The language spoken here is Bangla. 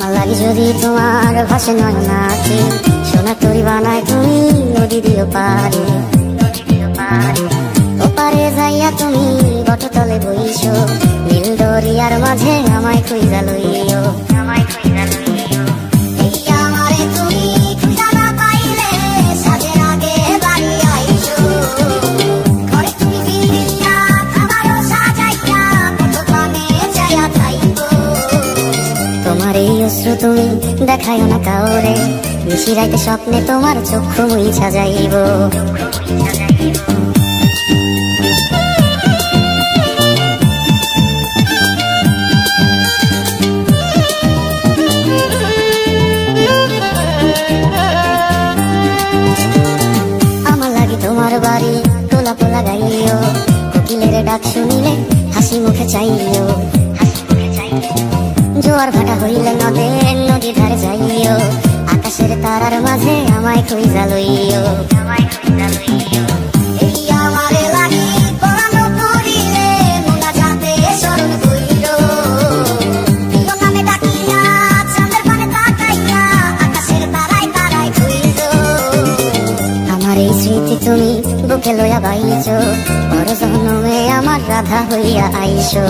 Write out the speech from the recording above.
আমার লাগে যদি তোমার ভাষে নয়নাকে সোনা তরি বানায় তুমি নদী দিও পারে ওপারে যাইয়া তুমি বটতলে বইছো নীল দরিয়ার মাঝে আমায় কইরা লইও তোমার এই অশ্রু তুমি দেখাইও না কাউরে নিশিরাইতে স্বপ্নে তোমার চক্ষু মুইছা যাইব আমার লাগি তোমার বাড়ি তোলা পোলা গাইও কোকিলের ডাক শুনিলে হাসি মুখে চাইও জোয়ার ভাটা হইলে নদী ধারে যাইও আকাশের তারার মাঝে আমায় কইরা লইও আমার এই স্মৃতি তুমি বুকে লইয়া বাইছো পর জন্মে আমার রাধা হইয়া আইসো